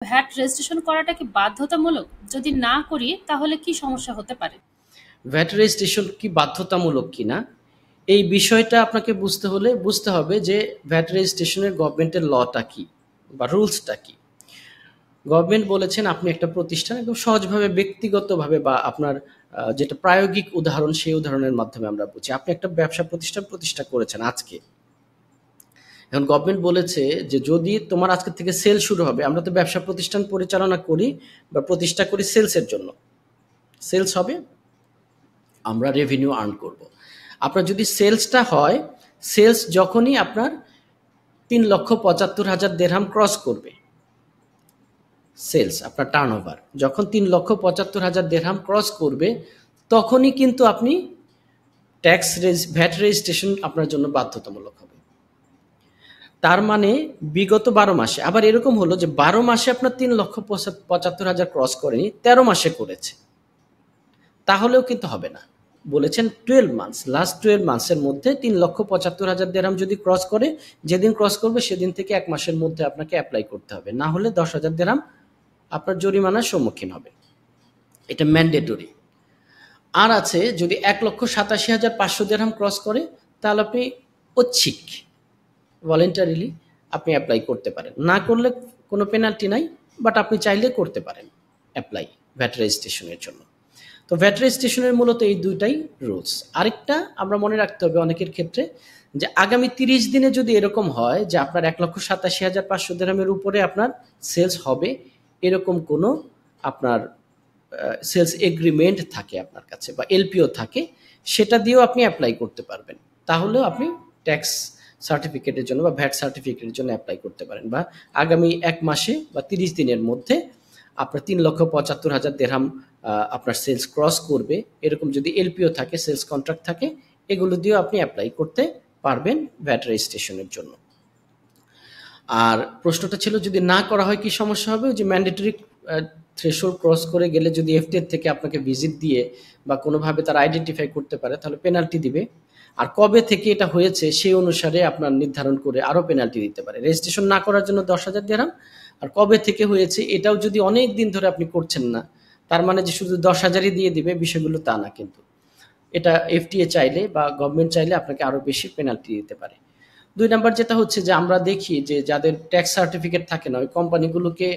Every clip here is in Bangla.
ভ্যাট রেজিস্ট্রেশন করাটা কি বাধ্যতামূলক? যদি না করি তাহলে কি সমস্যা হতে পারে? ভ্যাট রেজিস্ট্রেশন কি বাধ্যতামূলক কিনা এই বিষয়টা আপনাকে বুঝতে হবে যে ভ্যাট রেজিস্ট্রেশনের গভর্নমেন্টের লটা কি বা রুলসটা কি। গভর্নমেন্ট বলেছেন আপনি একটা প্রতিষ্ঠান একদম সহজভাবে ব্যক্তিগতভাবে বা আপনার যেটা প্রায়োগিক উদাহরণ সেই উদাহরণের মাধ্যমে আমরা বুঝি। আপনি একটা ব্যবসা প্রতিষ্ঠা করেছেন আজকে। এখন গভর্নমেন্ট বলেছে যে যদি তোমার আজকে থেকে সেল শুরু হবে, আমরা তো ব্যবসা প্রতিষ্ঠান পরিচালনা করি বা প্রতিষ্ঠা করি সেলসের জন্য। সেলস হবে, আমরা রেভিনিউ আর্ন করব। আপনার যদি সেলসটা হয়, সেলস যখনই আপনার 3,75,000 দেরহাম ক্রস করবে, সেলস আপনার টার্নওভার যখন 3,75,000 দেরহাম ক্রস করবে, তখনই কিন্তু আপনি ভ্যাট রেজিস্ট্রেশন আপনার জন্য বাধ্যতামূলক হবে। তার মানে বিগত 12 মাসে, আবার এরকম হলো যে 12 মাসে আপনার 3,75,000 ক্রস করেনি, 13 মাসে করেছে, তাহলেও কিন্তু হবে না। বলেছেন 12 মান্থস, লাস্ট 12 মান্থসের মধ্যে 3,75,000 দেরহাম যদি ক্রস করে, যেদিন ক্রস করবে সেদিন থেকে 1 মাসের মধ্যে আপনাকে অ্যাপ্লাই করতে হবে, না হলে 10,000 দেরহাম আপনার জরিমানার সম্মুখীন হবে। এটা ম্যান্ডেটরি। আর আছে যদি 1,87,500 দেরহাম ক্রস করে, তাহলে আপনি ঐচ্ছিক ভলেন্টারিলি আপনি অ্যাপ্লাই করতে পারেন, না করলে কোনো পেনাল্টি নাই, বাট আপনি চাইলে করতে পারেন অ্যাপ্লাই ভ্যাট রেজিস্ট্রেশনের জন্য। তো ভ্যাট রেজিস্ট্রেশনের মূলত এই দুইটাই রুলস। আরেকটা আমরা মনে রাখতে হবে অনেকের ক্ষেত্রে, যে আগামী 30 দিনে যদি এরকম হয় যে আপনার 1,87,500 দেরহামের উপরে আপনার সেলস হবে, এরকম কোনো আপনার সেলস এগ্রিমেন্ট থাকে আপনার কাছে বা এলপিও থাকে, সেটা দিয়েও আপনি অ্যাপ্লাই করতে পারবেন। তাহলেও আপনি ট্যাক্স সার্টিফিকেটের জন্য বা ভ্যাট সার্টিফিকেটের জন্য অ্যাপ্লাই করতে পারেন, বা আগামী 1 মাসে বা 30 দিনের মধ্যে আপনার 3,75,000 দেরহাম আপনার সেলস ক্রস করবে, এরকম যদি এলপিও থাকে, সেলস কন্ট্রাক্ট থাকে, এগুলো দিয়েও আপনি অ্যাপ্লাই করতে পারবেন ভ্যাট রেজিস্ট্রেশনের জন্য। আর প্রশ্নটা ছিল যদি না করা হয় কি সমস্যা হবে, যে ম্যান্ডেটরি থ্রেশহোল্ড ক্রস করে গেলে যদি এফটিএ থেকে আপনাকে ভিজিট দিয়ে বা কোনোভাবে তারা আইডেন্টিফাই করতে পারে, তাহলে পেনাল্টি দিবে। আর কবে থেকে এটা হয়েছে সেই অনুসারে আপনার নির্ধারণ করে আরও পেনাল্টি দিতে পারে। রেজিস্ট্রেশন না করার জন্য 10,000 দেরহাম, আর কবে থেকে হয়েছে এটাও যদি অনেক দিন ধরে আপনি করছেন না, তার মানে যে শুধু 10,000ই দিয়ে দিবে বিষয়গুলো তা না কিন্তু। এটা এফটিএ চাইলে বা গভর্নমেন্ট চাইলে আপনাকে আরও বেশি পেনাল্টি দিতে পারে। 2 নাম্বার যেটা হচ্ছে যে আমরা দেখি যে যাদের ট্যাক্স সার্টিফিকেট থাকে না, ওই কোম্পানিগুলোকে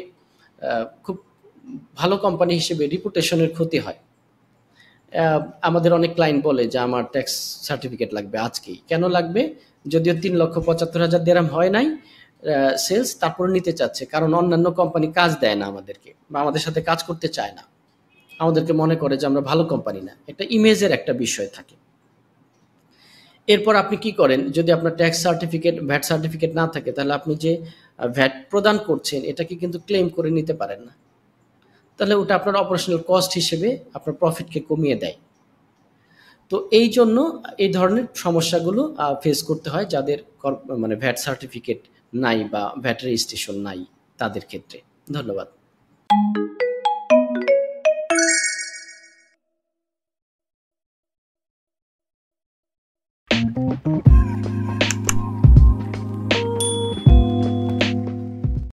খুব ভালো কোম্পানি হিসেবে রিপুটেশনের ক্ষতি হয়। আমাদের অনেক ক্লায়েন্ট বলে যে আমার ট্যাক্স সার্টিফিকেট লাগবে আজকেই। কেন লাগবে? যদিও 3,75,000 দেরহাম হয় নাই সেলস, তারপর নিতে চাচ্ছে, কারণ অন্যান্য কোম্পানি কাজ দেয় না আমাদেরকে বা আমাদের সাথে কাজ করতে চায় না, আমাদেরকে মনে করে যে আমরা ভালো কোম্পানি না। একটা ইমেজের একটা বিষয় থাকে। এরপর আপনি কি করেন, যদি আপনার ট্যাক্স সার্টিফিকেট, ভ্যাট সার্টিফিকেট না থাকে, তাহলে আপনি যে ভ্যাট প্রদান করছেন এটাকে কিন্তু ক্লেম করে নিতে পারেন না। তাহলে ওটা আপনার অপারেশনাল কস্ট হিসেবে আপনার প্রফিটকে কমিয়ে দেয়। তো এই জন্য এই ধরনের সমস্যাগুলো ফেস করতে হয় যাদের মানে ভ্যাট সার্টিফিকেট নাই বা ভ্যাট রেজিস্ট্রেশন নাই তাদের ক্ষেত্রে। ধন্যবাদ।